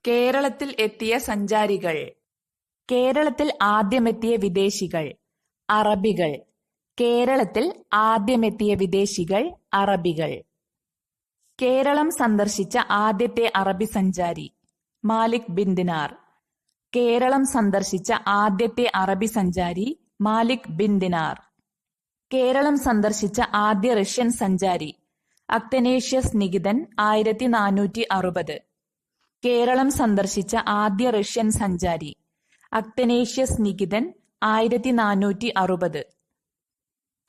കേരളത്തിൽ എത്തിയ സഞ്ചാരികൾ. കേരളത്തിൽ ആദ്യമെത്തിയ വിദേശികൾ അറബികൾ. കേരളത്തിൽ ആദ്യമെത്തിയ വിദേശികൾ അറബികൾ. കേരളം സന്ദർശിച്ച ആദ്യത്തെ അറബി സഞ്ചാരി മാലിക് ബിൻ ദിനാർ. കേരളം സന്ദർശിച്ച ആദ്യത്തെ അറബി സഞ്ചാരി മാലിക് ബിൻ ദിനാർ. കേരളം സന്ദർശിച്ച ആദ്യ റഷ്യൻ സഞ്ചാരി അക്തനേഷ്യസ് നികിതൻ 1460. കേരളം സന്ദർശിച്ച ആദ്യ റഷ്യൻ സഞ്ചാരി അക്തനേഷ്യസ് നികിതൻ 1460.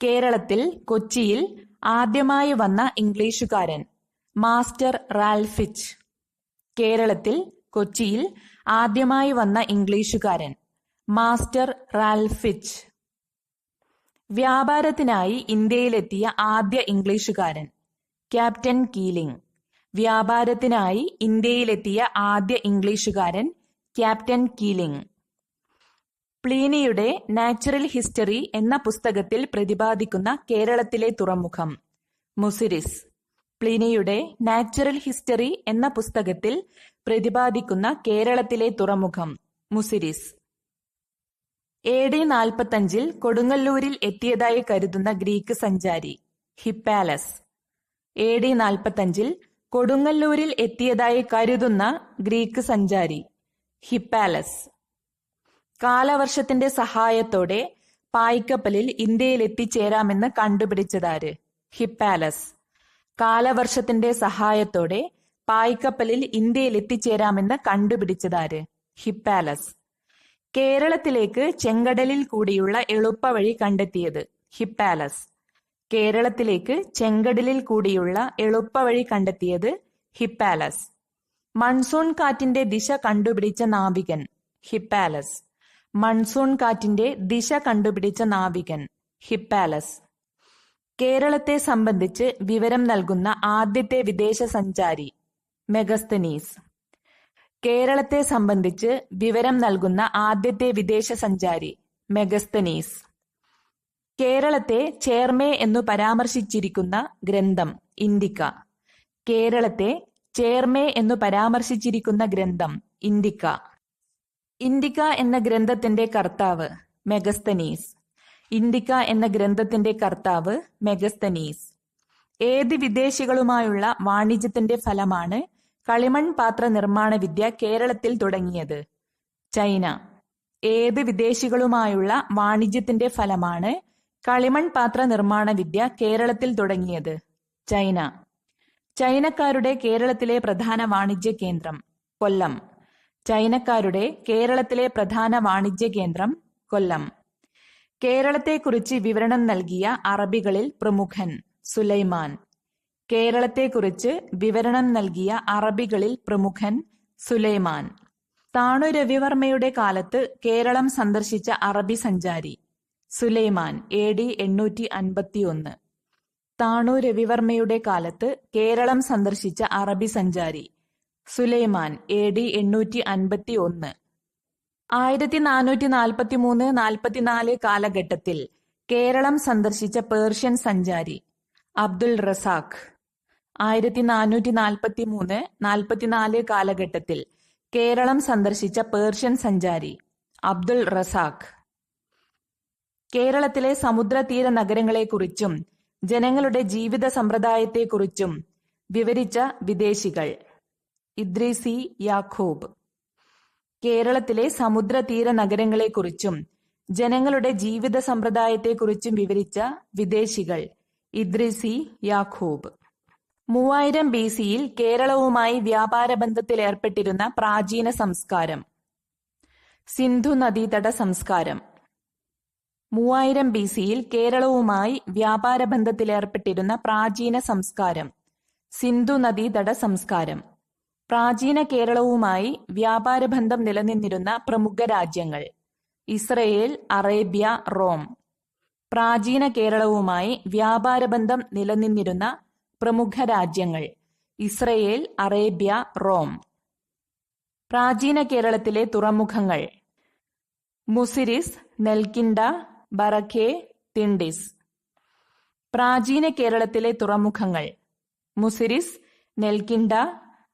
കേരളത്തിൽ കൊച്ചിയിൽ ആദ്യമായി വന്ന ഇംഗ്ലീഷുകാരൻ മാസ്റ്റർ റാൽഫിച്ച്. കേരളത്തിൽ കൊച്ചിയിൽ ആദ്യമായി വന്ന ഇംഗ്ലീഷുകാരൻ മാസ്റ്റർ റാൽഫിച്ച്. വ്യാപാരത്തിനായി ഇന്ത്യയിലെത്തിയ ആദ്യ ഇംഗ്ലീഷുകാരൻ ക്യാപ്റ്റൻ കീലിംഗ്. വ്യാപാരത്തിനായി ഇന്ത്യയിലെത്തിയ ആദ്യ ഇംഗ്ലീഷുകാരൻ ക്യാപ്റ്റൻ കീലിംഗ്. പ്ലീനിയുടെ നാച്ചുറൽ ഹിസ്റ്ററി എന്ന പുസ്തകത്തിൽ പ്രതിപാദിക്കുന്ന കേരളത്തിലെ തുറമുഖം മുസിരിസ്. പ്ലീനിയുടെ നാച്ചുറൽ ഹിസ്റ്ററി എന്ന പുസ്തകത്തിൽ പ്രതിപാദിക്കുന്ന കേരളത്തിലെ തുറമുഖം മുസിരിസ്. AD 45 കൊടുങ്ങല്ലൂരിൽ എത്തിയതായി കരുതുന്ന ഗ്രീക്ക് സഞ്ചാരി ഹിപ്പാലസ്. AD 45 കൊടുങ്ങല്ലൂരിൽ എത്തിയതായി കരുതുന്ന ഗ്രീക്ക് സഞ്ചാരി ഹിപ്പാലസ്. കാലവർഷത്തിന്റെ സഹായത്തോടെ പായ്ക്കപ്പലിൽ ഇന്ത്യയിൽ എത്തിച്ചേരാമെന്ന് കണ്ടുപിടിച്ചതാര്? ഹിപ്പാലസ്. കാലവർഷത്തിന്റെ സഹായത്തോടെ പായ്ക്കപ്പലിൽ ഇന്ത്യയിൽ എത്തിച്ചേരാമെന്ന് കണ്ടുപിടിച്ചതാര്? ഹിപ്പാലസ്. കേരളത്തിലേക്ക് ചെങ്കടലിൽ കൂടിയുള്ള എളുപ്പവഴി കണ്ടെത്തിയത് ഹിപ്പാലസ്. കേരളത്തിലേക്ക് ചെങ്കടലിൽ കൂടിയുള്ള എളുപ്പവഴി കണ്ടെത്തിയത് ഹിപ്പാലസ്. മൺസൂൺ കാറ്റിന്റെ ദിശ കണ്ടുപിടിച്ച നാവികൻ ഹിപ്പാലസ്. മൺസൂൺ കാറ്റിന്റെ ദിശ കണ്ടുപിടിച്ച നാവികൻ ഹിപ്പാലസ്. കേരളത്തെ സംബന്ധിച്ച് വിവരം നൽകുന്ന ആദ്യത്തെ വിദേശ സഞ്ചാരി മെഗസ്തനീസ്. കേരളത്തെ സംബന്ധിച്ച് വിവരം നൽകുന്ന ആദ്യത്തെ വിദേശ സഞ്ചാരി മെഗസ്തനീസ്. കേരളത്തെ ചേർമേ എന്നു പരാമർശിച്ചിരിക്കുന്ന ഗ്രന്ഥം ഇന്ത്യക്ക. കേരളത്തെ ചേർമേ എന്നു പരാമർശിച്ചിരിക്കുന്ന ഗ്രന്ഥം ഇന്ത്യക്ക. ഇന്ത്യക്ക എന്ന ഗ്രന്ഥത്തിന്റെ കർത്താവ് മെഗസ്തനീസ്. ഇന്ത്യക്ക എന്ന ഗ്രന്ഥത്തിന്റെ കർത്താവ് മെഗസ്തനീസ്. ഏത് വിദേശികളുമായുള്ള വാണിജ്യത്തിന്റെ ഫലമാണ് കളിമൺ പാത്ര നിർമ്മാണ വിദ്യ കേരളത്തിൽ തുടങ്ങിയത്? ചൈന. ഏത് വിദേശികളുമായുള്ള വാണിജ്യത്തിന്റെ ഫലമാണ് കളിമൺ പാത്ര നിർമ്മാണ വിദ്യ കേരളത്തിൽ തുടങ്ങിയത്? ചൈന. ചൈനക്കാരുടെ കേരളത്തിലെ പ്രധാന വാണിജ്യ കേന്ദ്രം കൊല്ലം. ചൈനക്കാരുടെ കേരളത്തിലെ പ്രധാന വാണിജ്യ കേന്ദ്രം കൊല്ലം. കേരളത്തെക്കുറിച്ച് വിവരണം നൽകിയ അറബികളിൽ പ്രമുഖൻ സുലൈമാൻ. കേരളത്തെക്കുറിച്ച് വിവരണം നൽകിയ അറബികളിൽ പ്രമുഖൻ സുലൈമാൻ. താണു രവിവർമ്മയുടെ കാലത്ത് കേരളം സന്ദർശിച്ച അറബി സഞ്ചാരി സുലൈമാൻ. AD 851. താണു രവിവർമ്മയുടെ കാലത്ത് കേരളം സന്ദർശിച്ച അറബി സഞ്ചാരി സുലൈമാൻ. AD 851. 1443-44 കാലഘട്ടത്തിൽ കേരളം സന്ദർശിച്ച പേർഷ്യൻ സഞ്ചാരി അബ്ദുൾ റസാഖ്. 1443-44 കാലഘട്ടത്തിൽ കേരളം സന്ദർശിച്ച പേർഷ്യൻ സഞ്ചാരി അബ്ദുൾ റസാഖ്. കേരളത്തിലെ സമുദ്രതീര നഗരങ്ങളെക്കുറിച്ചും ജനങ്ങളുടെ ജീവിത സമ്പ്രദായത്തെക്കുറിച്ചും വിവരിച്ച വിദേശികൾ ഇദ്രീസി യാക്കൂബ്. കേരളത്തിലെ സമുദ്രതീര നഗരങ്ങളെക്കുറിച്ചും ജനങ്ങളുടെ ജീവിത സമ്പ്രദായത്തെക്കുറിച്ചും വിവരിച്ച വിദേശികൾ ഇദ്രീസി യാക്കൂബ്. 3000 BC കേരളവുമായി വ്യാപാര ബന്ധത്തിലേർപ്പെട്ടിരുന്ന പ്രാചീന സംസ്കാരം സിന്ധു നദീതട സംസ്കാരം. 3000 BC കേരളവുമായി വ്യാപാര ബന്ധത്തിലേർപ്പെട്ടിരുന്ന പ്രാചീന സംസ്കാരം സിന്ധു നദീതട സംസ്കാരം. പ്രാചീന കേരളവുമായി വ്യാപാരബന്ധം നിലനിന്നിരുന്ന പ്രമുഖ രാജ്യങ്ങൾ ഇസ്രയേൽ, അറേബ്യ, റോം. പ്രാചീന കേരളവുമായി വ്യാപാരബന്ധം നിലനിന്നിരുന്ന പ്രമുഖ രാജ്യങ്ങൾ ഇസ്രയേൽ, അറേബ്യ, റോം. പ്രാചീന കേരളത്തിലെ തുറമുഖങ്ങൾ മുസിരിസ്, നെൽക്കിൻഡ, ബറഖെ, തിണ്ടിസ്. പ്രാചീന കേരളത്തിലെ തുറമുഖങ്ങൾ മുസിരിസ്, നെൽക്കിൻഡ,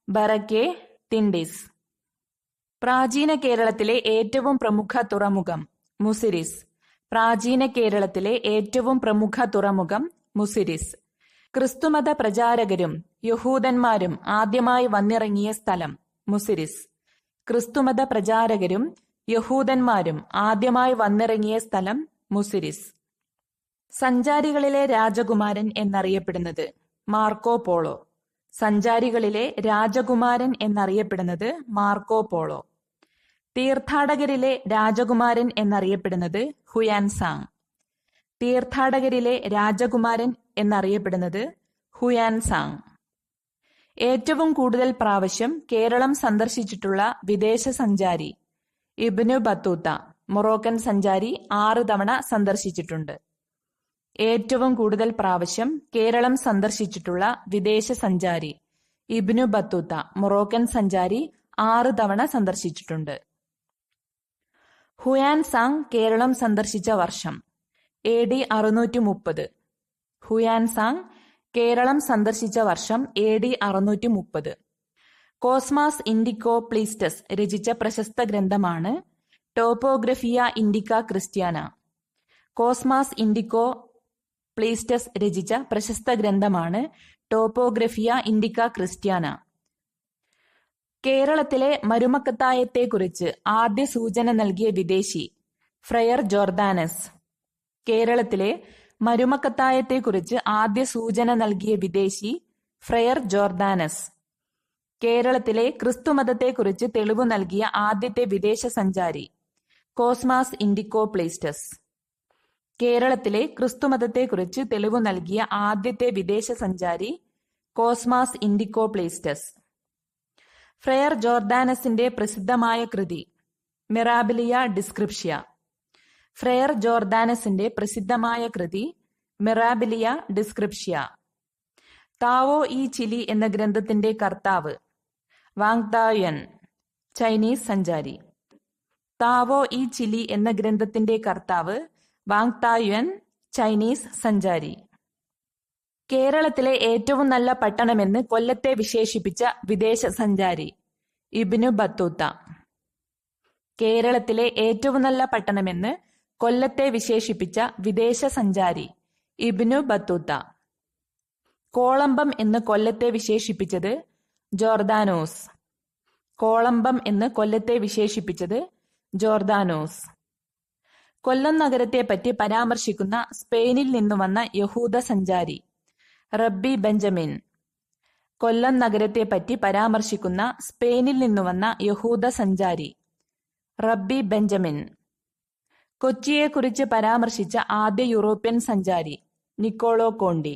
ബറഖെ, തിണ്ടിസ്. പ്രാചീന കേരളത്തിലെ ഏറ്റവും പ്രമുഖ തുറമുഖം മുസിരിസ്. പ്രാചീന കേരളത്തിലെ ഏറ്റവും പ്രമുഖ തുറമുഖം മുസിരിസ്. ക്രിസ്തുമത പ്രചാരകരും യഹൂദന്മാരും ആദ്യമായി വന്നിറങ്ങിയ സ്ഥലം മുസിരിസ്. ക്രിസ്തുമത പ്രചാരകരും യഹൂദന്മാരും ആദ്യമായി വന്നിറങ്ങിയ സ്ഥലം മുസിരിസ്. സഞ്ചാരികളിലെ രാജകുമാരൻ എന്നറിയപ്പെടുന്നത് മാർക്കോ പോളോ. സഞ്ചാരികളിലെ രാജകുമാരൻ എന്നറിയപ്പെടുന്നത് മാർക്കോ പോളോ. തീർത്ഥാടകരിലെ രാജകുമാരൻ എന്നറിയപ്പെടുന്നത് ഹുയാൻസാങ്. തീർത്ഥാടകരിലെ രാജകുമാരൻ എന്നറിയപ്പെടുന്നത് ഹുയാൻസാങ്. ഏറ്റവും കൂടുതൽ പ്രാവശ്യം കേരളം സന്ദർശിച്ചിട്ടുള്ള വിദേശ സഞ്ചാരി ഇബ്നു ബത്തൂത്ത. മൊറോക്കൻ സഞ്ചാരി 6 തവണ സന്ദർശിച്ചിട്ടുണ്ട്. ഏറ്റവും കൂടുതൽ പ്രാവശ്യം കേരളം സന്ദർശിച്ചിട്ടുള്ള വിദേശ സഞ്ചാരി ഇബ്നു ബത്തൂത്ത. മൊറോക്കൻ സഞ്ചാരി 6 തവണ സന്ദർശിച്ചിട്ടുണ്ട്. ഹുയാൻസാങ് കേരളം സന്ദർശിച്ച വർഷം AD 630. ഹുയാൻസാങ് കേരളം സന്ദർശിച്ച വർഷം AD 630. കോസ്മാസ് ഇൻഡിക്കോ പ്ലീസ്റ്റസ് രചിച്ച പ്രശസ്ത ഗ്രന്ഥമാണ് ടോപ്പോഗ്രഫിയ ഇൻഡിക്ക ക്രിസ്ത്യാന. കോസ്മാസ് ഇൻഡിക്കോ പ്ലീസ്റ്റസ് രചിച്ച പ്രശസ്ത ഗ്രന്ഥമാണ് ടോപ്പോഗ്രഫിയ ഇൻഡിക്ക ക്രിസ്ത്യാന. കേരളത്തിലെ മരുമക്കത്തായത്തെക്കുറിച്ച് ആദ്യ സൂചന നൽകിയ വിദേശി ഫ്രയർ ജോർദാനസ്. കേരളത്തിലെ മരുമക്കത്തായത്തെക്കുറിച്ച് ആദ്യ സൂചന നൽകിയ വിദേശി ഫ്രയർ ജോർദാനസ്. കേരളത്തിലെ ക്രിസ്തുമതത്തെക്കുറിച്ച് തെളിവു നൽകിയ ആദ്യത്തെ വിദേശ സഞ്ചാരി കോസ്മാസ് ഇൻഡിക്കോ പ്ലീസ്റ്റസ്. കേരളത്തിലെ ക്രിസ്തുമതത്തെക്കുറിച്ച് തെളിവു നൽകിയ ആദ്യത്തെ വിദേശ സഞ്ചാരി കോസ്മാസ് ഇൻഡിക്കോ പ്ലീസ്റ്റസ്. ഫ്രയർ ജോർദാനസിന്റെ പ്രസിദ്ധമായ കൃതി മിറാബിലിയ ഡിസ്ക്രിപ്ഷ്യ. ഫ്രയർ ജോർദാനസിന്റെ പ്രസിദ്ധമായ കൃതി മിറാബിലിയ ഡിസ്ക്രിപ്ഷ്യ. താവോ ഇ ചിലി എന്ന ഗ്രന്ഥത്തിന്റെ കർത്താവ് വാങ് തായുൻ, ചൈനീസ് സഞ്ചാരി. താവോ ഇ ചിലി എന്ന ഗ്രന്ഥത്തിന്റെ കർത്താവ് വാങ് തായുൻ, ചൈനീസ് സഞ്ചാരി. കേരളത്തിലെ ഏറ്റവും നല്ല പട്ടണമെന്ന് കൊല്ലത്തെ വിശേഷിപ്പിച്ച വിദേശ സഞ്ചാരി ഇബ്നു ബത്തൂത്ത. കേരളത്തിലെ ഏറ്റവും നല്ല പട്ടണമെന്ന് കൊല്ലത്തെ വിശേഷിപ്പിച്ച വിദേശ സഞ്ചാരി ഇബ്നു ബത്തൂത്ത. കോളംബം എന്ന് കൊല്ലത്തെ വിശേഷിപ്പിച്ചത് ജോർദാനോസ്. കോളംബം എന്ന് കൊല്ലത്തെ വിശേഷിപ്പിച്ചത് ജോർദാനോസ്. കൊല്ലം നഗരത്തെപ്പറ്റി പരാമർശിക്കുന്ന സ്പെയിനിൽ നിന്നു വന്ന യഹൂദ സഞ്ചാരി റബ്ബി ബെഞ്ചമിൻ. കൊല്ലം നഗരത്തെപ്പറ്റി പരാമർശിക്കുന്ന സ്പെയിനിൽ നിന്നു വന്ന യഹൂദ സഞ്ചാരി റബ്ബി ബെഞ്ചമിൻ. കൊച്ചിയെക്കുറിച്ച് പരാമർശിച്ച ആദ്യ യൂറോപ്യൻ സഞ്ചാരി നിക്കോളോ കോണ്ടി.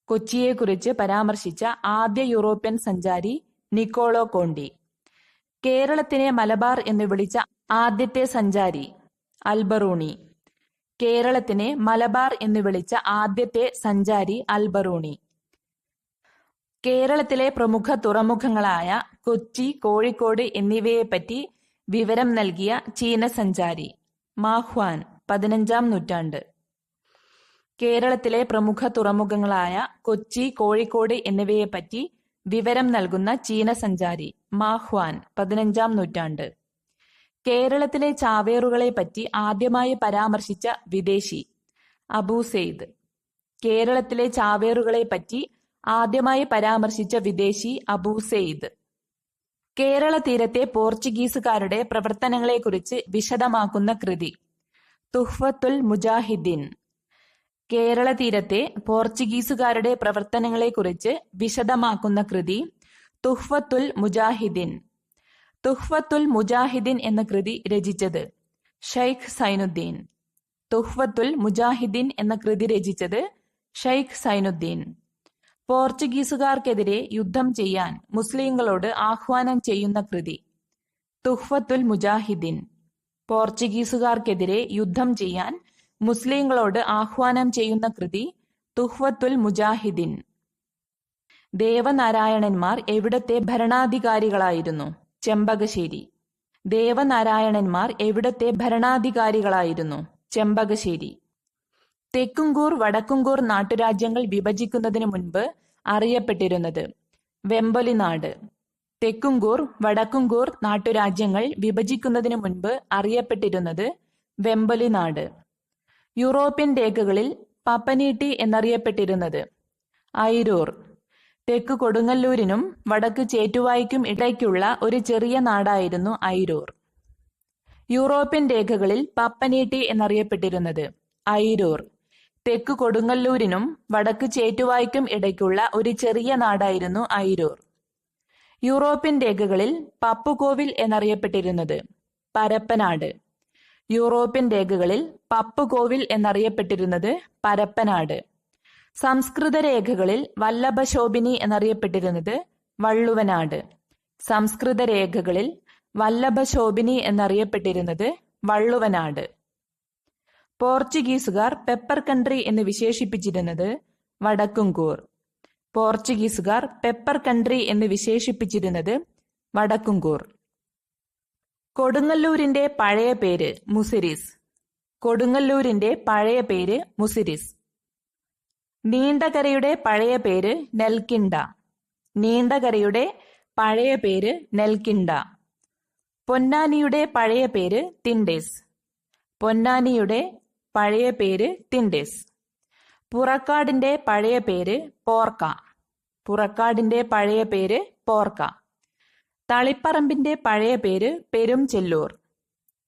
കൊച്ചിയെക്കുറിച്ച് പരാമർശിച്ച ആദ്യ യൂറോപ്യൻ സഞ്ചാരി നിക്കോളോ കോണ്ടി. കേരളത്തിനെ മലബാർ എന്ന് വിളിച്ച ആദ്യത്തെ സഞ്ചാരി അൽബറൂണി. കേരളത്തിനെ മലബാർ എന്ന് വിളിച്ച ആദ്യത്തെ സഞ്ചാരി അൽബറൂണി. കേരളത്തിലെ പ്രമുഖ തുറമുഖങ്ങളായ കൊച്ചി, കോഴിക്കോട് എന്നിവയെപ്പറ്റി വിവരം നൽകിയ ചീന സഞ്ചാരി മാഹ്വാൻ, 15-ാം നൂറ്റാണ്ട്. കേരളത്തിലെ പ്രമുഖ തുറമുഖങ്ങളായ കൊച്ചി, കോഴിക്കോട് എന്നിവയെപ്പറ്റി വിവരം നൽകുന്ന ചീന സഞ്ചാരി മാഹ്വാൻ, 15-ാം നൂറ്റാണ്ട്. കേരളത്തിലെ ചാവേറുകളെപ്പറ്റി ആദ്യമായി പരാമർശിച്ച വിദേശി അബൂ സെയ്ദ്. കേരളത്തിലെ ചാവേറുകളെപ്പറ്റി ആദ്യമായി പരാമർശിച്ച വിദേശി അബൂ സെയ്ദ്. കേരള തീരത്തെ പോർച്ചുഗീസുകാരുടെ പ്രവർത്തനങ്ങളെക്കുറിച്ച് വിശദമാക്കുന്ന കൃതി തുഹ്ഫത്തുൽ മുജാഹിദീൻ. കേരള തീരത്തെ പോർച്ചുഗീസുകാരുടെ പ്രവർത്തനങ്ങളെക്കുറിച്ച് വിശദമാക്കുന്ന കൃതി തുഹ്ഫത്തുൽ മുജാഹിദീൻ. തുഹ്ഫത്തുൽ മുജാഹിദീൻ എന്ന കൃതി രചിച്ചത് ഷൈഖ് സൈനുദ്ദീൻ. തുഹ്ഫത്തുൽ മുജാഹിദീൻ എന്ന കൃതി രചിച്ചത് ഷൈഖ് സൈനുദ്ദീൻ. പോർച്ചുഗീസുകാർക്കെതിരെ യുദ്ധം ചെയ്യാൻ മുസ്ലിങ്ങളോട് ആഹ്വാനം ചെയ്യുന്ന കൃതി തുഹ്ഫത്തുൽ മുജാഹിദീൻ. പോർച്ചുഗീസുകാർക്കെതിരെ യുദ്ധം ചെയ്യാൻ മുസ്ലിങ്ങളോട് ആഹ്വാനം ചെയ്യുന്ന കൃതി തുഹ്ഫത്തുൽ മുജാഹിദീൻ. ദേവനാരായണന്മാർ എവിടത്തെ ഭരണാധികാരികളായിരുന്നു? ചെമ്പകശ്ശേരി. ദേവനാരായണന്മാർ എവിടത്തെ ഭരണാധികാരികളായിരുന്നു? ചെമ്പകശ്ശേരി. തെക്കുംകൂർ, വടക്കുംകൂർ നാട്ടുരാജ്യങ്ങൾ വിഭജിക്കുന്നതിനു മുൻപ് അറിയപ്പെട്ടിരുന്നത് വെമ്പൊലിനാട്. തെക്കുംകൂർ വടക്കുംകൂർ നാട്ടുരാജ്യങ്ങൾ വിഭജിക്കുന്നതിനു മുൻപ് അറിയപ്പെട്ടിരുന്നത് വെമ്പലി നാട്. യൂറോപ്യൻ രേഖകളിൽ പപ്പനീട്ടി എന്നറിയപ്പെട്ടിരുന്നത് ഐരൂർ. തെക്ക് കൊടുങ്ങല്ലൂരിനും വടക്ക് ചേറ്റുവായ്ക്കും ഇടയ്ക്കുള്ള ഒരു ചെറിയ നാടായിരുന്നു ഐരൂർ. യൂറോപ്യൻ രേഖകളിൽ പപ്പനീട്ടി എന്നറിയപ്പെട്ടിരുന്നത് ഐരൂർ. തെക്ക് കൊടുങ്ങല്ലൂരിനും വടക്ക് ചേറ്റുവായ്ക്കും ഇടയ്ക്കുള്ള ഒരു ചെറിയ നാടായിരുന്നു ഐരൂർ. യൂറോപ്യൻ രേഖകളിൽ പപ്പുകോവിൽ എന്നറിയപ്പെട്ടിരുന്നത് പരപ്പനാട്. യൂറോപ്യൻ രേഖകളിൽ പപ്പുകോവിൽ എന്നറിയപ്പെട്ടിരുന്നത് പരപ്പനാട്. സംസ്കൃത രേഖകളിൽ വല്ലഭശോഭിനി എന്നറിയപ്പെട്ടിരുന്നത് വള്ളുവനാട്. സംസ്കൃത രേഖകളിൽ വല്ലഭശോഭിനി എന്നറിയപ്പെട്ടിരുന്നത് വള്ളുവനാട്. പോർച്ചുഗീസുകാർ പെപ്പർ കൺട്രി എന്ന് വിശേഷിപ്പിച്ചിരുന്നത് വടക്കുംകൂർ. പോർച്ചുഗീസുകാർ പെപ്പർ കൺട്രി എന്ന് വിശേഷിപ്പിച്ചിരുന്നത് വടക്കുംകൂർ. കൊടുങ്ങല്ലൂരിന്റെ പഴയ പേര് മുസിരിസ്. കൊടുങ്ങല്ലൂരിന്റെ പഴയ പേര് മുസിരിസ്. നീണ്ടകരയുടെ പഴയ പേര് നെൽക്കിണ്ട. നീണ്ടകരയുടെ പഴയ പേര് നെൽക്കിണ്ട. പൊന്നാനിയുടെ പഴയ പേര് തിണ്ടേസ്. പൊന്നാനിയുടെ പഴയ പേര് തിണ്ടേസ്. പുറക്കാടിന്റെ പഴയ പേര് പോർക്ക. പുറക്കാടിന്റെ പഴയ പേര് പോർക്ക. തളിപ്പറമ്പിന്റെ പഴയ പേര് പെരുംചെല്ലൂർ.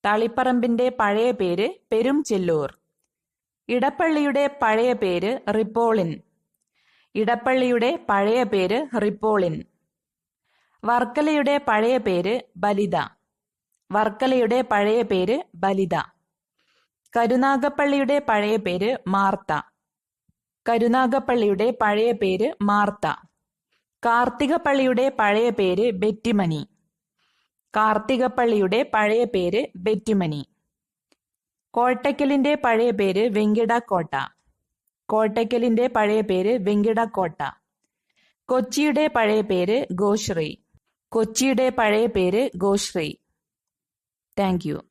തളിപ്പറമ്പിന്റെ പഴയ പേര് പെരുംചെല്ലൂർ. ഇടപ്പള്ളിയുടെ പഴയ പേര് റിപ്പോളിൻ. ഇടപ്പള്ളിയുടെ പഴയ പേര് റിപ്പോളിൻ. വർക്കലയുടെ പഴയ പേര് ബലിത. വർക്കലയുടെ പഴയ പേര് ബലിത. കരുനാഗപ്പള്ളിയുടെ പഴയ പേര് മാർത്ത. കരുനാഗപ്പള്ളിയുടെ പഴയ പേര് മാർത്ത. കാർത്തികപ്പള്ളിയുടെ പഴയ പേര് ബെറ്റിമനി. കാർത്തികപ്പള്ളിയുടെ പഴയ പേര് ബെറ്റിമനി. കോട്ടയ്ക്കലിന്റെ പഴയ പേര് വെങ്കിടക്കോട്ട. കോട്ടയ്ക്കലിന്റെ പഴയ പേര് വെങ്കിടക്കോട്ട. കൊച്ചിയുടെ പഴയ പേര് ഗോശ്രീ. കൊച്ചിയുടെ പഴയ പേര് ഗോശ്രീ. Thank you.